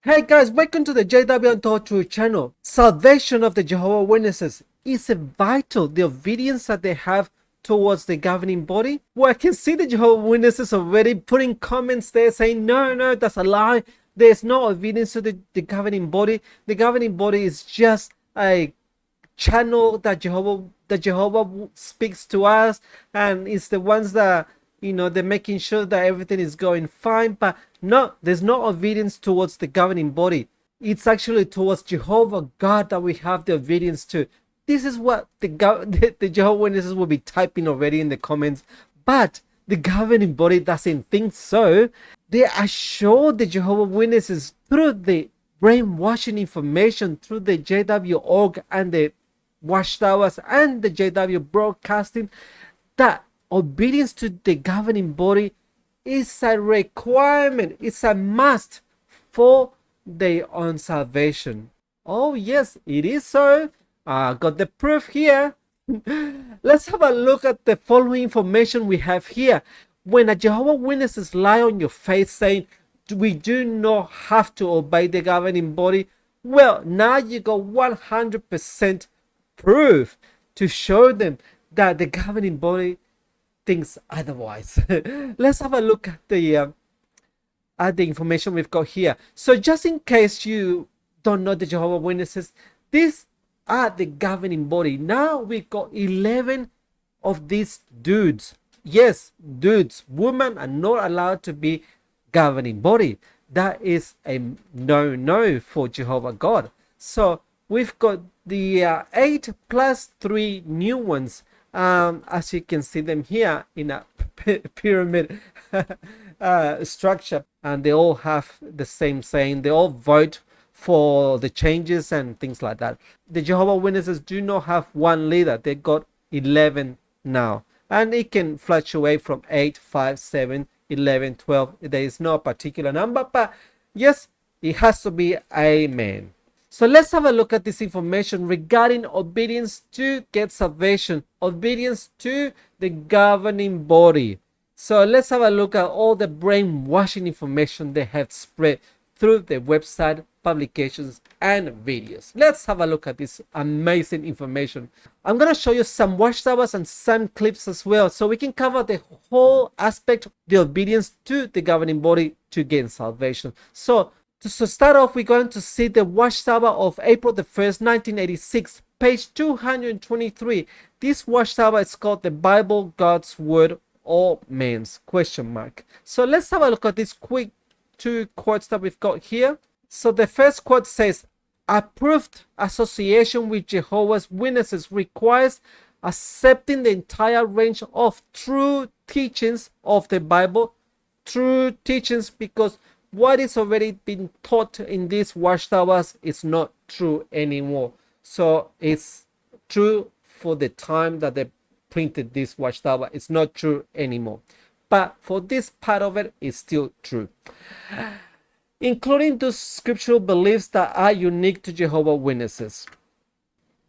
Hey guys, welcome to the JW Untold Truth channel. Salvation of the Jehovah Witnesses is vital. The obedience that they have towards the governing body. Well, I can see the Jehovah Witnesses already putting comments there saying, no, that's a lie. There's no obedience to the governing body. The governing body is just a channel that Jehovah speaks to us, and it's the ones that they're making sure that everything is going fine. But no, there's no obedience towards the governing body. It's actually towards Jehovah God that we have the obedience to. This is what the Jehovah Witnesses will be typing already in the comments. But the governing body doesn't think so. They assure the Jehovah Witnesses through the brainwashing information, through the JW.org and the watchtowers and the JW broadcasting, that obedience to the governing body is a requirement, it's a must for their own salvation. Oh yes, it is so. I got the proof here. Let's have a look at the following information we have here. When a Jehovah Witnesses lie on your face saying we do not have to obey the governing body, well, now you got 100% proof to show them that the governing body thinks otherwise. Let's have a look at the information we've got here. So just in case you don't know the Jehovah Witnesses, these are the governing body. Now we've got 11 of these dudes. Yes, dudes. Women are not allowed to be governing body. That is a no for Jehovah God. So we've got the 8 plus 3 new ones. As you can see them here in a pyramid structure, and they all have the same saying. They all vote for the changes and things like that. The Jehovah Witnesses do not have one leader. They got 11 now, and it can fluctuate from 8, 5, 7, 11, 12. There is no particular number, but yes, it has to be a man. So let's have a look at this information regarding obedience to get salvation, obedience to the governing body. So let's have a look at all the brainwashing information they have spread through their website, publications, and videos. Let's have a look at this amazing information. I'm going to show you some watchtowers and some clips as well, so we can cover the whole aspect of the obedience to the governing body to gain salvation. So to start off, we're going to see the watchtower of April the 1st, 1986, page 223. This watchtower is called the Bible, God's Word, or Man's ? So let's have a look at these quick 2 quotes that we've got here. So the first quote says, approved association with Jehovah's Witnesses requires accepting the entire range of true teachings of the Bible. True teachings, because what is already been taught in these watchtowers is not true anymore. So it's true for the time that they printed this watchtower. It's not true anymore. But for this part of it, it's still true. Including those scriptural beliefs that are unique to Jehovah's Witnesses.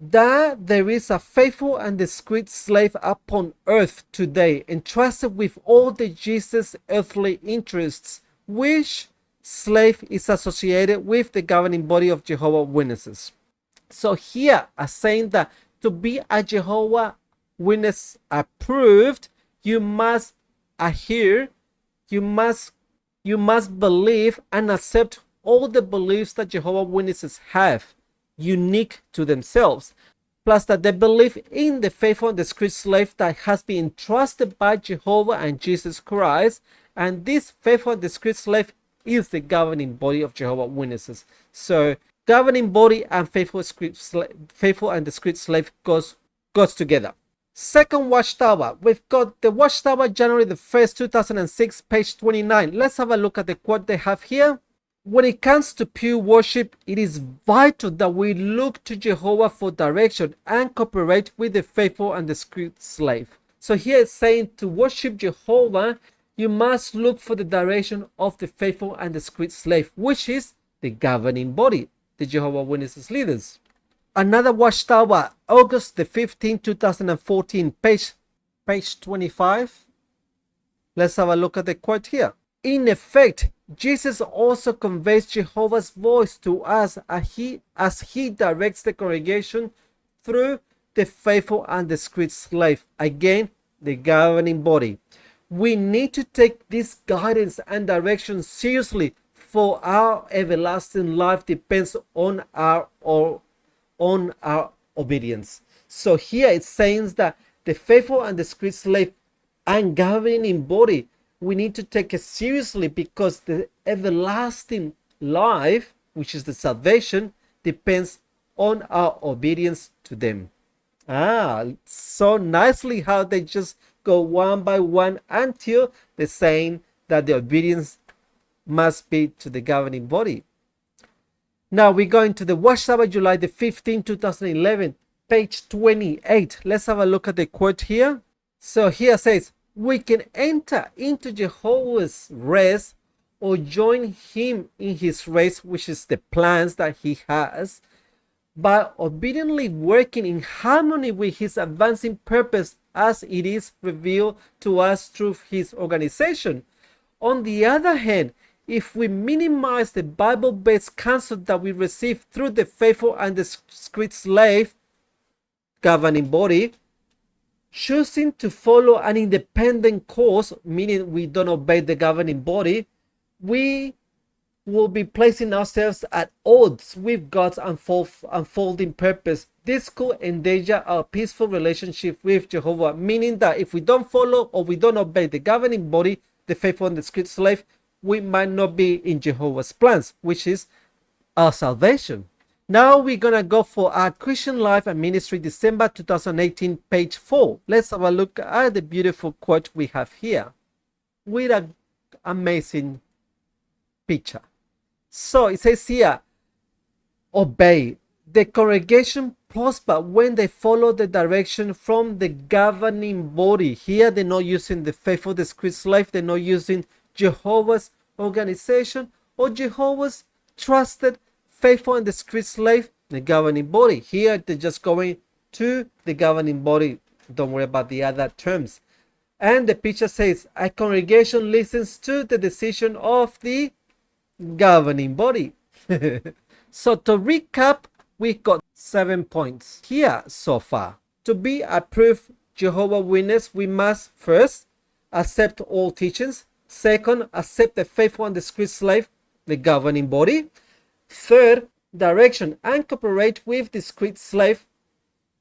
That there is a faithful and discreet slave upon earth today, entrusted with all the Jesus' earthly interests, which slave is associated with the governing body of Jehovah's Witnesses. So here are saying that to be a Jehovah Witness approved, you must adhere, you must believe and accept all the beliefs that Jehovah's Witnesses have, unique to themselves, plus that they believe in the faithful and discreet slave that has been entrusted by Jehovah and Jesus Christ, and this faithful and discreet slave is the governing body of Jehovah's Witnesses. So governing body and faithful and discreet slave goes together. Second watchtower, we've got the watchtower January the 1st, 2006, page 29. Let's have a look at the quote they have here. When it comes to pure worship, it is vital that we look to Jehovah for direction and cooperate with the faithful and discreet slave. So here it's saying to worship Jehovah, you must look for the direction of the faithful and discreet slave, which is the governing body, the Jehovah's Witnesses leaders. Another watchtower, August the 15th, 2014, page 25. Let's have a look at the quote here. In effect, Jesus also conveys Jehovah's voice to us as he directs the congregation through the faithful and discreet slave, again, the governing body. We need to take this guidance and direction seriously, for our everlasting life depends on our obedience. So here it's saying that the faithful and discreet slave and governing body, we need to take it seriously, because the everlasting life, which is the salvation, depends on our obedience to them. So nicely how they just go one by one until they're saying that the obedience must be to the governing body. Now we're going to the Watchtower, July the 15th, 2011, page 28. Let's have a look at the quote here. So here says, we can enter into Jehovah's rest or join him in his rest, which is the plans that he has, by obediently working in harmony with his advancing purpose as it is revealed to us through his organization. On the other hand, if we minimize the Bible-based counsel that we receive through the faithful and discreet slave governing body, choosing to follow an independent course, meaning we don't obey the governing body, we will be placing ourselves at odds with God's unfolding purpose. This could endanger our peaceful relationship with Jehovah, meaning that if we don't follow or we don't obey the governing body, the faithful and discreet slave, we might not be in Jehovah's plans, which is our salvation. Now we're going to go for our Christian Life and Ministry, December 2018, page 4. Let's have a look at the beautiful quote we have here with an amazing picture. So it says here, obey. The congregation prosper when they follow the direction from the governing body. Here they're not using the faithful discreet slave. They're not using Jehovah's organization or Jehovah's trusted faithful and discreet slave, the governing body. Here they're just going to the governing body. Don't worry about the other terms. And the picture says, a congregation listens to the decision of the governing body. So to recap, we got 7 points here so far. To be a proof Jehovah's Witness, we must first accept all teachings. Second, accept the faithful and discreet slave, the governing body. Third, direction and cooperate with discreet slave,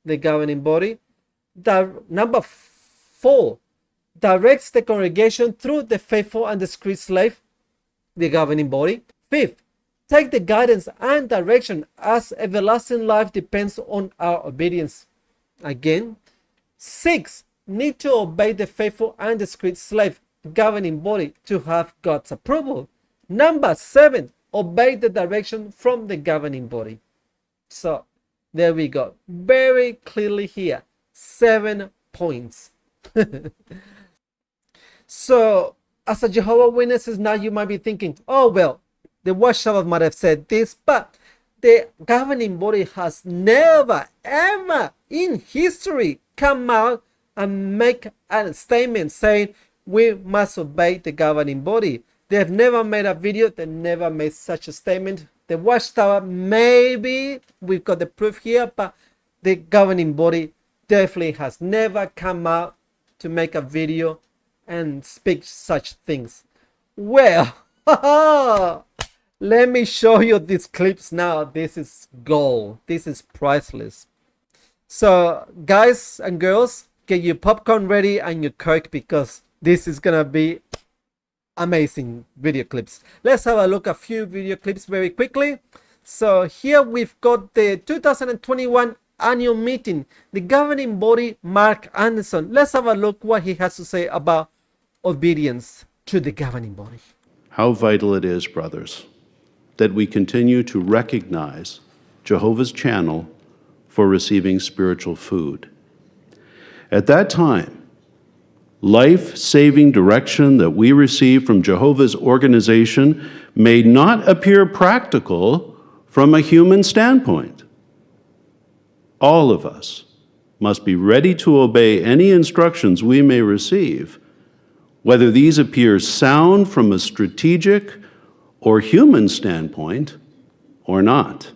the governing body. Number 4, directs the congregation through the faithful and discreet slave, the governing body. 5th, take the guidance and direction as everlasting life depends on our obedience. Again. 6, need to obey the faithful and discreet slave, governing body, to have God's approval. Number 7, obey the direction from the governing body. So there we go. Very clearly here. 7 points. So as a Jehovah's Witnesses, now you might be thinking, oh well, the Watchtower might have said this, but the governing body has never ever in history come out and make a statement saying we must obey the governing body. They've never made a video. They never made such a statement. The Watchtower, maybe we've got the proof here, but the governing body definitely has never come out to make a video and speak such things. Well, let me show you these clips now. This is gold. This is priceless. So guys and girls, get your popcorn ready and your Coke, because this is gonna be amazing video clips. Let's have a look at a few video clips very quickly. So here we've got the 2021 annual meeting, the governing body, Mark Anderson. Let's have a look what he has to say about obedience to the governing body. How vital it is, brothers, that we continue to recognize Jehovah's channel for receiving spiritual food. At that time, life-saving direction that we receive from Jehovah's organization may not appear practical from a human standpoint. All of us must be ready to obey any instructions we may receive whether these appear sound from a strategic or human standpoint or not.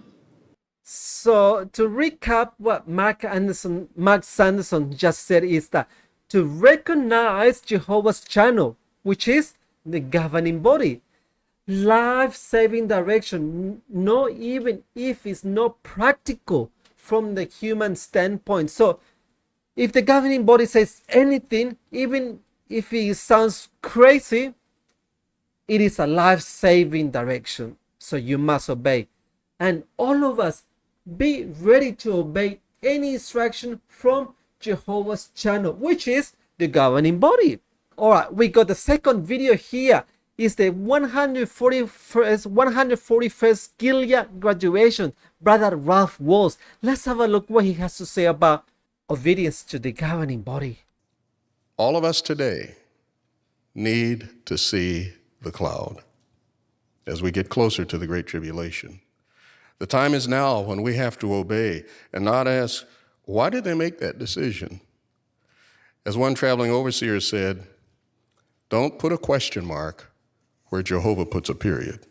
So to recap what Mark Sanderson just said is that to recognize Jehovah's channel, which is the governing body, life-saving direction, not even if it's not practical from the human standpoint. So if the governing body says anything, even if it sounds crazy, it is a life-saving direction. So you must obey. And all of us be ready to obey any instruction from Jehovah's channel, which is the governing body. All right, we got the second video here. Is the 141st Gilead graduation, Brother Ralph Walls. Let's have a look what he has to say about obedience to the governing body. All of us today need to see the cloud as we get closer to the Great Tribulation. The time is now when we have to obey and not ask, why did they make that decision? As one traveling overseer said, don't put a question mark where Jehovah puts a period.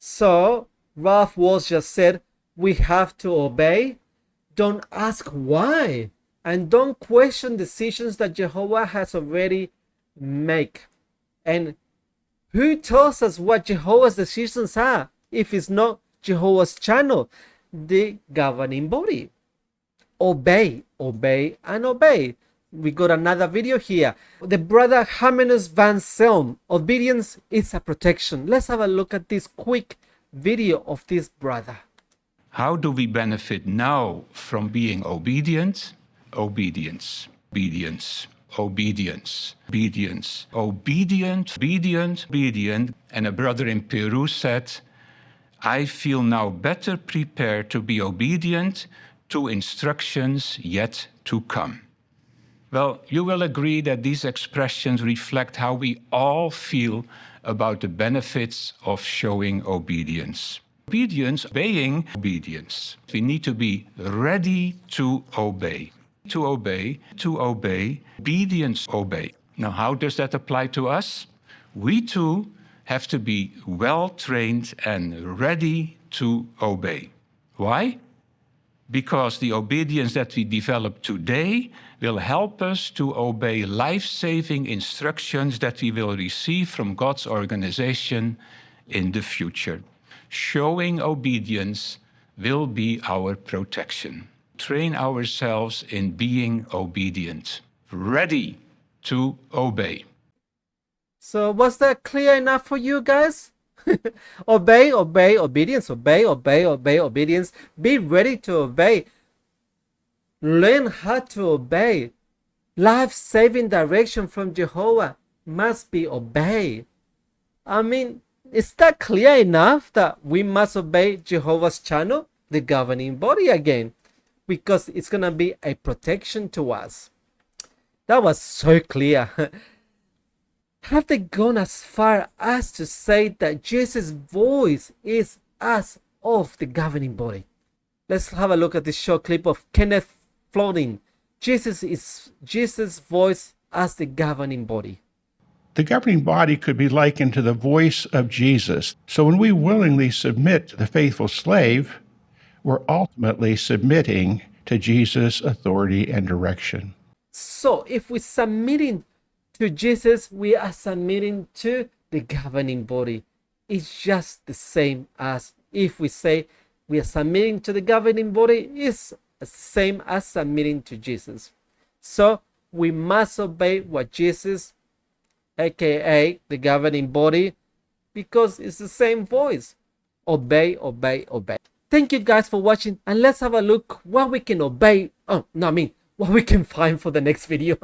So Ralph Walsh just said, we have to obey. Don't ask why. And don't question decisions that Jehovah has already made. And who tells us what Jehovah's decisions are if it's not Jehovah's channel, the governing body? Obey, obey, and obey. We got another video here. The brother Jimenez Van Selm, obedience is a protection. Let's have a look at this quick video of this brother. How do we benefit now from being obedient? Obedience, obedience, obedience, obedience, obedient, obedient, obedient. And a brother in Peru said, I feel now better prepared to be obedient to instructions yet to come. Well, you will agree that these expressions reflect how we all feel about the benefits of showing obedience. Obedience, obeying obedience. We need to be ready to obey. To obey, to obey, obedience, obey. Now, how does that apply to us? We too have to be well trained and ready to obey. Why? Because the obedience that we develop today will help us to obey life-saving instructions that we will receive from God's organization in the future. Showing obedience will be our protection. Train ourselves in being obedient, ready to obey. So was that clear enough for you guys? Obey, obey, obedience, obey, obey, obey, obedience. Be ready to obey. Learn how to obey. Life-saving direction from Jehovah must be obeyed. I mean, is that clear enough that we must obey Jehovah's channel, the governing body again? Because it's going to be a protection to us. That was so clear. Have they gone as far as to say that Jesus' voice is as of the governing body? Let's have a look at this short clip of Kenneth Flooding. Jesus' voice as the governing body. The governing body could be likened to the voice of Jesus. So when we willingly submit to the faithful slave, we're ultimately submitting to Jesus' authority and direction. So if we're submitting to Jesus, we are submitting to the governing body. It's just the same as if we say we are submitting to the governing body, it's the same as submitting to Jesus. So we must obey what Jesus, aka the governing body, because it's the same voice. Obey, obey, obey. Thank you guys for watching, and let's have a look what we can obey. What we can find for the next video.